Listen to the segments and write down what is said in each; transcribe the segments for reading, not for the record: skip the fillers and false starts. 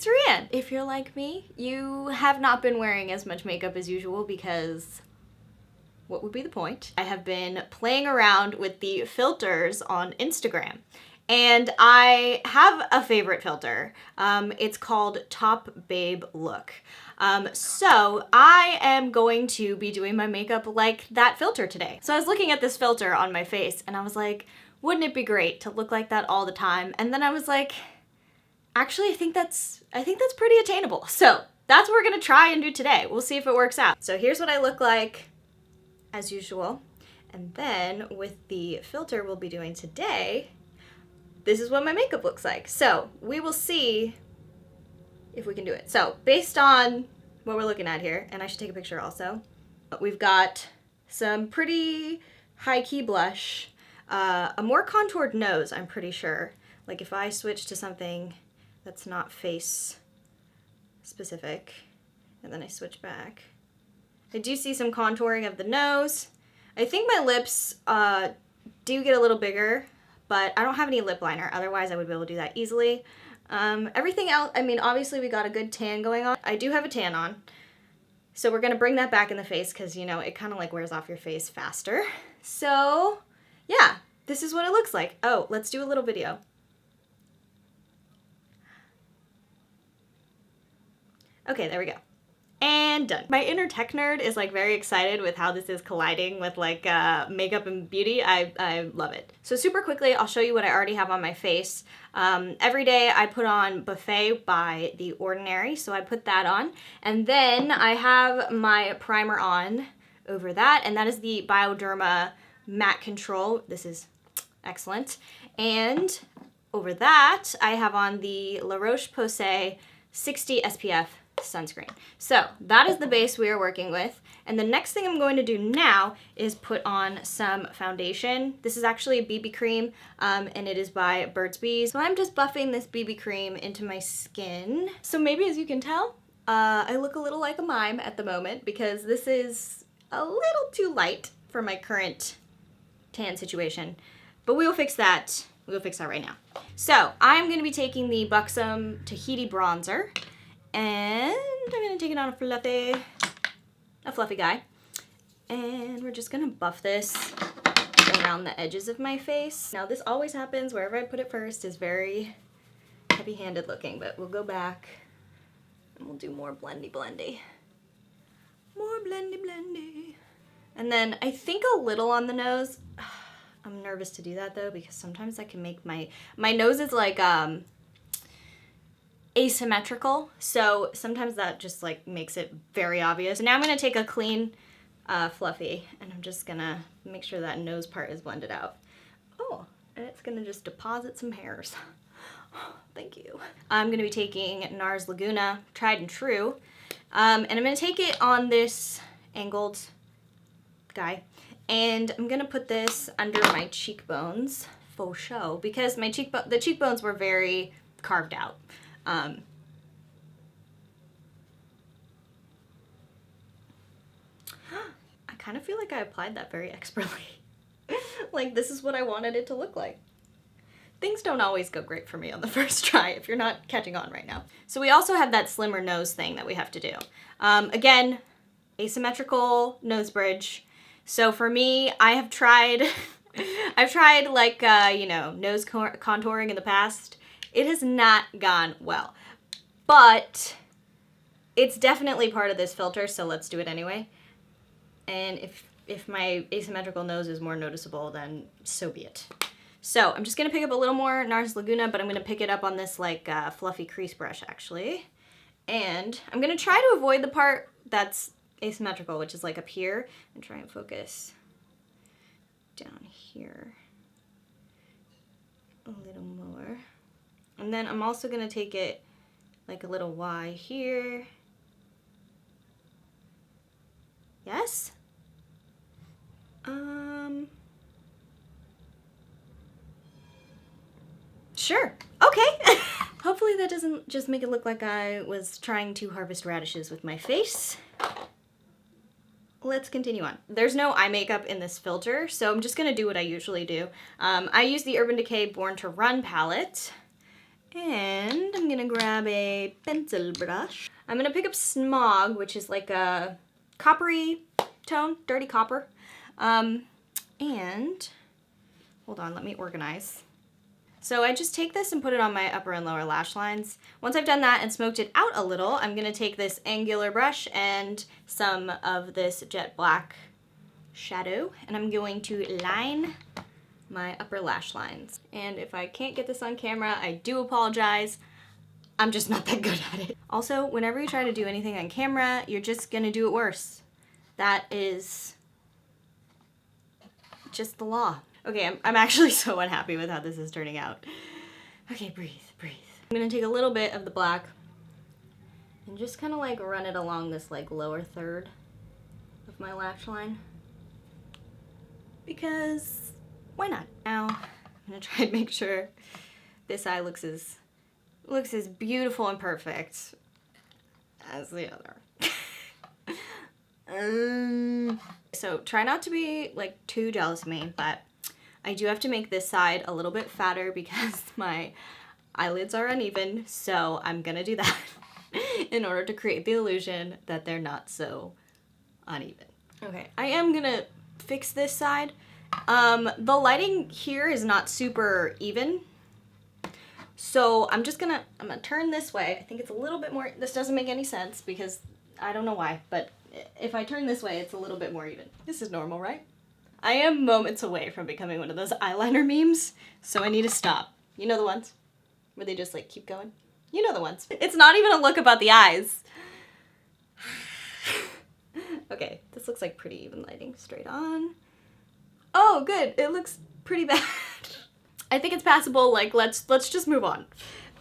it's Rian. If you're like me, you have not been wearing as much makeup as usual because what would be the point? I have been playing around with the filters on Instagram. And I have a favorite filter. It's called Top Babe Look. So I am going to be doing my makeup like that filter today. So I was looking at this filter on my face and I was like, wouldn't it be great to look like that all the time? And then I was like, actually, I think that's pretty attainable. So that's what we're gonna try and do today. We'll see if it works out. So here's what I look like as usual. And then with the filter we'll be doing today, this is what my makeup looks like. So we will see if we can do it. So based on what we're looking at here, and I should take a picture also, we've got some pretty high key blush, a more contoured nose, I'm pretty sure. Like if I switch to something that's not face specific, and then I switch back, I do see some contouring of the nose. I think my lips do get a little bigger, but I don't have any lip liner, otherwise I would be able to do that easily. Everything else, I mean, obviously we got a good tan going on. I do have a tan on, so we're gonna bring that back in the face because, you know, it kind of like wears off your face faster. So yeah, this is what it looks like. Oh, let's do a little video. Okay, there we go. And done. My inner tech nerd is like very excited with how this is colliding with like makeup and beauty. I love it. So super quickly, I'll show you what I already have on my face. Every day I put on Buffet by The Ordinary, so I put that on. And then I have my primer on over that, and that is the Bioderma Matte Control. This is excellent. And over that, I have on the La Roche-Posay 60 SPF sunscreen. So that is the base we are working with. And the next thing I'm going to do now is put on some foundation. This is actually a BB cream, and it is by Burt's Bees. So I'm just buffing this BB cream into my skin. So maybe as you can tell, I look a little like a mime at the moment because this is a little too light for my current tan situation. But we will fix that. We will fix that right now. So I'm going to be taking the Buxom Tahiti bronzer, and I'm gonna take it on a fluffy guy. And we're just gonna buff this around the edges of my face. Now this always happens wherever I put it first is very heavy-handed looking, but we'll go back and we'll do more blendy. More blendy. And then I think a little on the nose. I'm nervous to do that though because sometimes that can make my nose is like asymmetrical, so sometimes that just like makes it very obvious. Now I'm gonna take a clean fluffy and I'm just gonna make sure that nose part is blended out. Oh, and it's gonna just deposit some hairs. Thank you. I'm gonna be taking NARS Laguna Tried and True, and I'm gonna take it on this angled guy, and I'm gonna put this under my cheekbones faux show because my the cheekbones were very carved out. I kind of feel like I applied that very expertly. Like this is what I wanted it to look like. Things don't always go great for me on the first try if you're not catching on right now. So we also have that slimmer nose thing that we have to do. Again, asymmetrical nose bridge. So for me, I have tried, I've tried like, you know, nose contouring in the past. It has not gone well, but it's definitely part of this filter, so let's do it anyway. And if my asymmetrical nose is more noticeable, then so be it. So I'm just gonna pick up a little more NARS Laguna, but I'm gonna pick it up on this like fluffy crease brush actually. And I'm gonna try to avoid the part that's asymmetrical, which is like up here, and try and focus down here a little more. And then I'm also gonna take it like a little Y here. Yes? Sure. Okay. Hopefully that doesn't just make it look like I was trying to harvest radishes with my face. Let's continue on. There's no eye makeup in this filter, so I'm just gonna do what I usually do. I use the Urban Decay Born to Run palette, And I'm gonna grab a pencil brush. I'm gonna pick up Smog, which is like a coppery tone, dirty copper. And hold on, let me organize. So I just take this and put it on my upper and lower lash lines. Once I've done that and smoked it out a little, I'm gonna take this angular brush and some of this jet black shadow, and I'm going to line my upper lash lines. And if I can't get this on camera, I do apologize. I'm just not that good at it. Also, whenever you try to do anything on camera, you're just gonna do it worse. That is just the law. Okay, I'm actually so unhappy with how this is turning out. Okay, breathe, breathe. I'm gonna take a little bit of the black and just kind of like run it along this like lower third of my lash line. Because why not? Now I'm gonna try and make sure this eye looks as beautiful and perfect as the other. So try not to be like too jealous of me, but I do have to make this side a little bit fatter because my eyelids are uneven, so I'm gonna do that in order to create the illusion that they're not so uneven. Okay, I am gonna fix this side. The lighting here is not super even, so I'm gonna turn this way. I think it's a little bit more, this doesn't make any sense because I don't know why, but if I turn this way, it's a little bit more even. This is normal, right? I am moments away from becoming one of those eyeliner memes, so I need to stop. You know the ones where they just like keep going? You know the ones. It's not even a look about the eyes. Okay, this looks like pretty even lighting. Straight on. Oh, good. It looks pretty bad. I think it's passable. Like, let's just move on.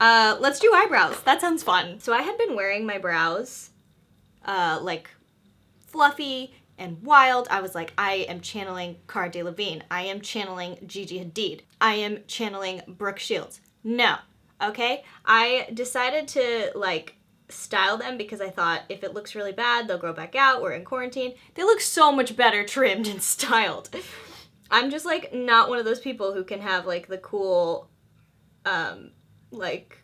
Let's do eyebrows. That sounds fun. So I had been wearing my brows, like fluffy and wild. I was like, I am channeling Cara Delevingne. I am channeling Gigi Hadid. I am channeling Brooke Shields. No, okay? I decided to like style them because I thought if it looks really bad, they'll grow back out. We're in quarantine. They look so much better trimmed and styled. I'm just like not one of those people who can have like the cool, like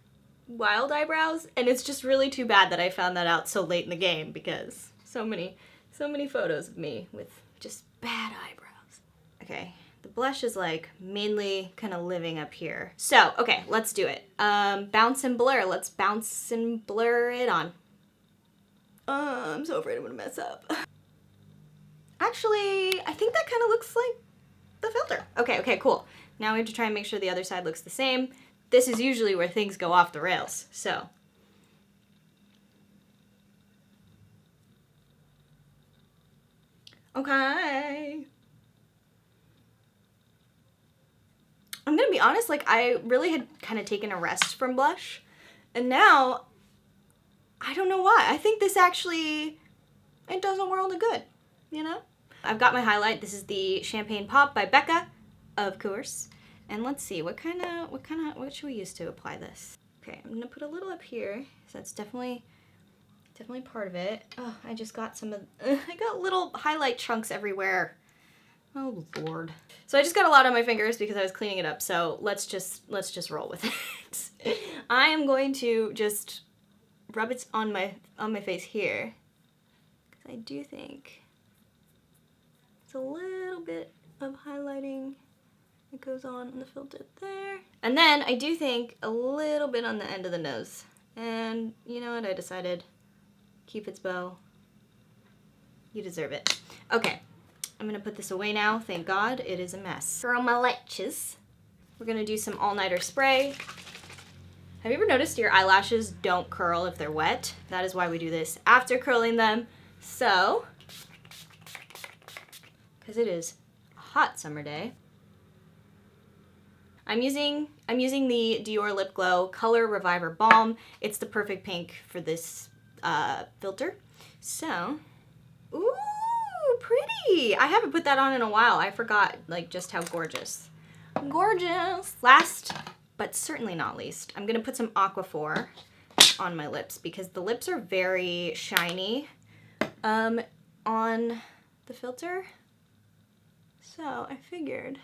wild eyebrows. And it's just really too bad that I found that out so late in the game because so many photos of me with just bad eyebrows. Okay, the blush is like mainly kind of living up here. So, okay, let's do it. Bounce and blur. Let's bounce and blur it on. I'm so afraid I'm gonna mess up. Actually, I think that kind of looks like the filter. Okay, cool. Now we have to try and make sure the other side looks the same. This is usually where things go off the rails, so. Okay. I'm gonna be honest, like I really had kind of taken a rest from blush, and now I don't know why. I think this actually, it does a world of good, you know? I've got my highlight. This is the Champagne Pop by BECCA, of course. And let's see, what should we use to apply this? Okay, I'm gonna put a little up here, so that's definitely part of it. Oh, I just got I got little highlight chunks everywhere. Oh Lord. So I just got a lot on my fingers because I was cleaning it up, so let's just roll with it. I am going to just rub it on my face here, because I do think it's a little bit of highlighting that goes on the filter there. And then I do think a little bit on the end of the nose. And you know what, I decided, Cupid's bow, you deserve it. Okay, I'm gonna put this away now. Thank God, it is a mess. For my lashes, we're gonna do some all-nighter spray. Have you ever noticed your eyelashes don't curl if they're wet? That is why we do this after curling them. So, because it is a hot summer day, I'm using the Dior Lipglow Color Reviver Balm. It's the perfect pink for this filter. So, ooh, pretty. I haven't put that on in a while. I forgot like just how gorgeous. Gorgeous. Last, but certainly not least, I'm gonna put some Aquaphor on my lips because the lips are very shiny on the filter. So I figured,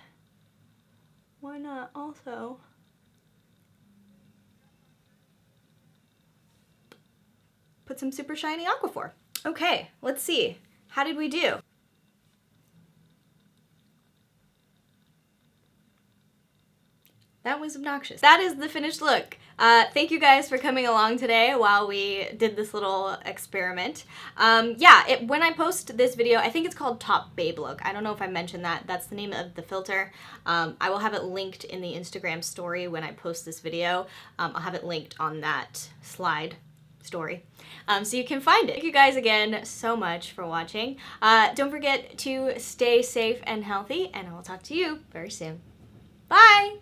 why not also some super shiny Aquaphor. Okay, let's see. How did we do? That was obnoxious. That is the finished look. Thank you guys for coming along today while we did this little experiment. Yeah, when I post this video, I think it's called Top Babe Look. I don't know if I mentioned that. That's the name of the filter. I will have it linked in the Instagram story when I post this video. I'll have it linked on that slide story. So you can find it. Thank you guys again so much for watching. Don't forget to stay safe and healthy, and I will talk to you very soon. Bye!